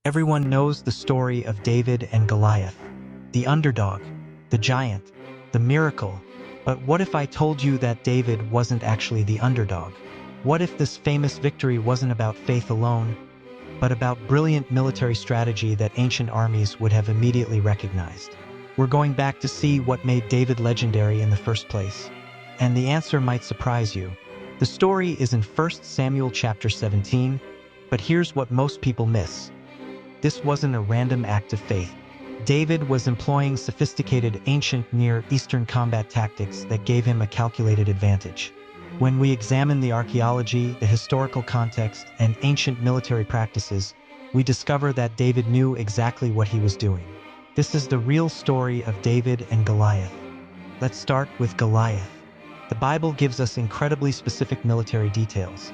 Everyone knows the story of David and Goliath, the underdog, the giant, the miracle. But what if I told you that David wasn't actually the underdog? What if this famous victory wasn't about faith alone, but about brilliant military strategy that ancient armies would have immediately recognized? We're going back to see what made David legendary in the first place. And the answer might surprise you. The story is in 1 Samuel chapter 17, but here's what most people miss. This wasn't a random act of faith. David was employing sophisticated ancient Near Eastern combat tactics that gave him a calculated advantage. When we examine the archaeology, the historical context, and ancient military practices, we discover that David knew exactly what he was doing. This is the real story of David and Goliath. Let's start with Goliath. The Bible gives us incredibly specific military details.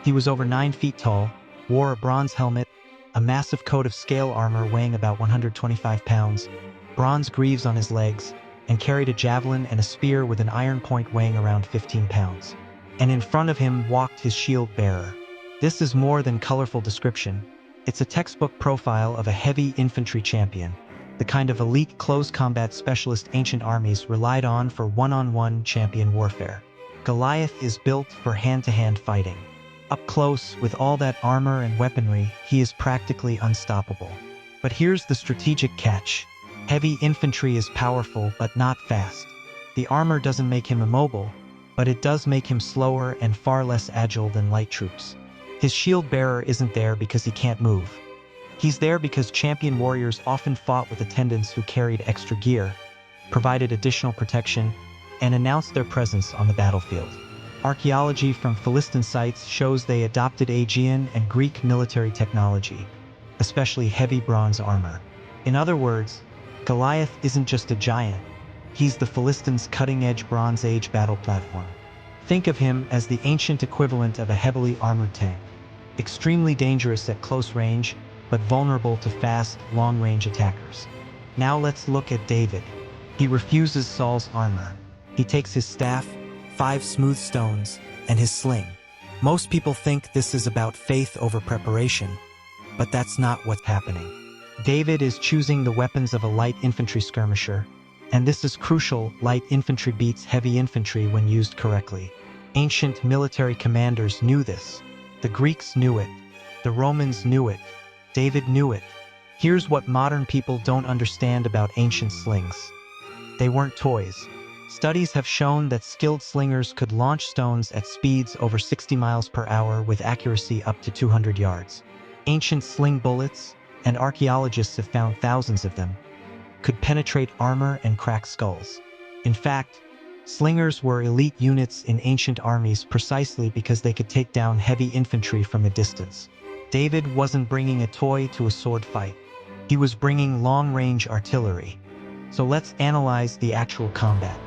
He was over 9 feet tall, wore a bronze helmet, a massive coat of scale armor weighing about 125 pounds, bronze greaves on his legs, and carried a javelin and a spear with an iron point weighing around 15 pounds. And in front of him walked his shield bearer. This is more than colorful description. It's a textbook profile of a heavy infantry champion, the kind of elite close combat specialist ancient armies relied on for one-on-one champion warfare. Goliath is built for hand-to-hand fighting. Up close, with all that armor and weaponry, he is practically unstoppable. But here's the strategic catch. Heavy infantry is powerful, but not fast. The armor doesn't make him immobile, but it does make him slower and far less agile than light troops. His shield bearer isn't there because he can't move. He's there because champion warriors often fought with attendants who carried extra gear, provided additional protection, and announced their presence on the battlefield. Archaeology from Philistine sites shows they adopted Aegean and Greek military technology, especially heavy bronze armor. In other words, Goliath isn't just a giant, he's the Philistines' cutting-edge Bronze Age battle platform. Think of him as the ancient equivalent of a heavily armored tank, extremely dangerous at close range, but vulnerable to fast, long-range attackers. Now let's look at David. He refuses Saul's armor. He takes his staff, 5 smooth stones, and his sling. Most people think this is about faith over preparation, but that's not what's happening. David is choosing the weapons of a light infantry skirmisher, and this is crucial. Light infantry beats heavy infantry when used correctly. Ancient military commanders knew this. The Greeks knew it. The Romans knew it. David knew it. Here's what modern people don't understand about ancient slings. They weren't toys. Studies have shown that skilled slingers could launch stones at speeds over 60 miles per hour with accuracy up to 200 yards. Ancient sling bullets, and archaeologists have found thousands of them, could penetrate armor and crack skulls. In fact, slingers were elite units in ancient armies precisely because they could take down heavy infantry from a distance. David wasn't bringing a toy to a sword fight. He was bringing long-range artillery. So let's analyze the actual combat.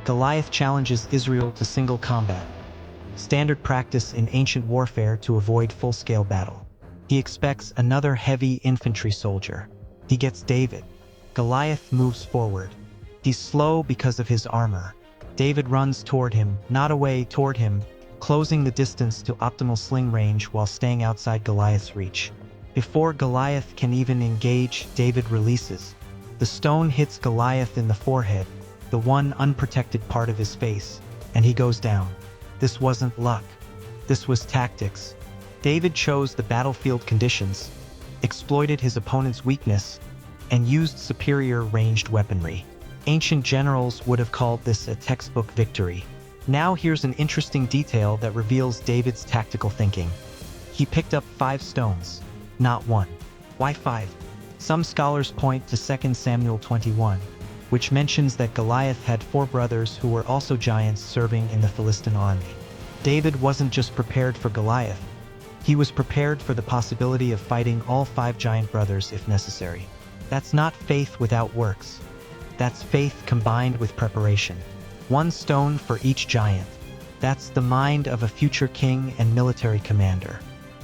Goliath challenges Israel to single combat, standard practice in ancient warfare to avoid full-scale battle. He expects another heavy infantry soldier. He gets David. Goliath moves forward. He's slow because of his armor. David runs toward him, not away, toward him, closing the distance to optimal sling range while staying outside Goliath's reach. Before Goliath can even engage, David releases. The stone hits Goliath in the forehead, the one unprotected part of his face, and he goes down. This wasn't luck. This was tactics. David chose the battlefield conditions, exploited his opponent's weakness, and used superior ranged weaponry. Ancient generals would have called this a textbook victory. Now here's an interesting detail that reveals David's tactical thinking. He picked up 5 stones, not 1. Why 5? Some scholars point to 2 Samuel 21, which mentions that Goliath had 4 brothers who were also giants serving in the Philistine army. David wasn't just prepared for Goliath. He was prepared for the possibility of fighting all 5 giant brothers if necessary. That's not faith without works. That's faith combined with preparation. 1 stone for each giant. That's the mind of a future king and military commander.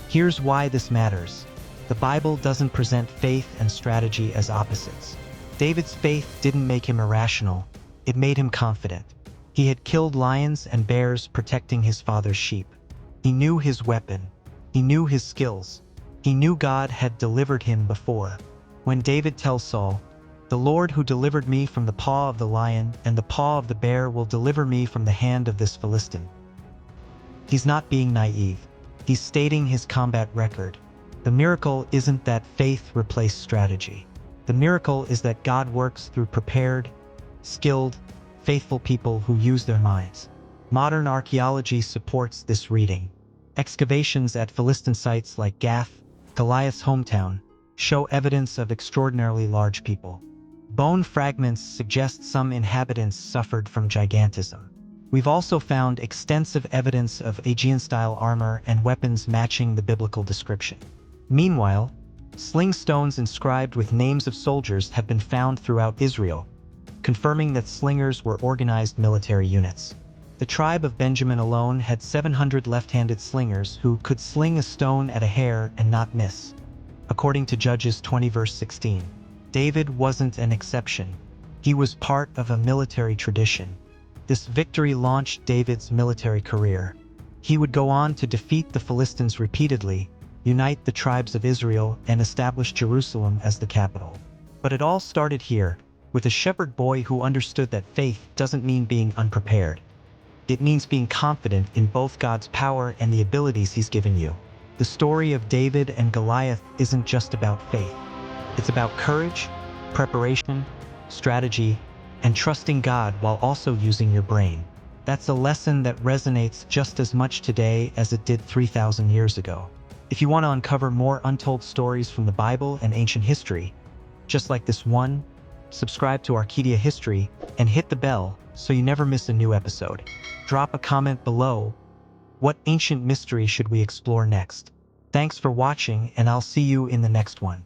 Here's why this matters. The Bible doesn't present faith and strategy as opposites. David's faith didn't make him irrational, it made him confident. He had killed lions and bears protecting his father's sheep. He knew his weapon. He knew his skills. He knew God had delivered him before. When David tells Saul, "The Lord who delivered me from the paw of the lion and the paw of the bear will deliver me from the hand of this Philistine," he's not being naive. He's stating his combat record. The miracle isn't that faith replaced strategy. The miracle is that God works through prepared, skilled, faithful people who use their minds. Modern archaeology supports this reading. Excavations at Philistine sites like Gath, Goliath's hometown, show evidence of extraordinarily large people. Bone fragments suggest some inhabitants suffered from gigantism. We've also found extensive evidence of Aegean-style armor and weapons matching the biblical description. Meanwhile, sling stones inscribed with names of soldiers have been found throughout Israel, confirming that slingers were organized military units. The tribe of Benjamin alone had 700 left-handed slingers who could sling a stone at a hair and not miss. According to Judges 20 verse 16, David wasn't an exception. He was part of a military tradition. This victory launched David's military career. He would go on to defeat the Philistines repeatedly, unite the tribes of Israel, and establish Jerusalem as the capital. But it all started here, with a shepherd boy who understood that faith doesn't mean being unprepared. It means being confident in both God's power and the abilities He's given you. The story of David and Goliath isn't just about faith. It's about courage, preparation, strategy, and trusting God while also using your brain. That's a lesson that resonates just as much today as it did 3,000 years ago. If you want to uncover more untold stories from the Bible and ancient history, just like this one, subscribe to Archaedya History and hit the bell so you never miss a new episode. Drop a comment below. What ancient mystery should we explore next? Thanks for watching, and I'll see you in the next one.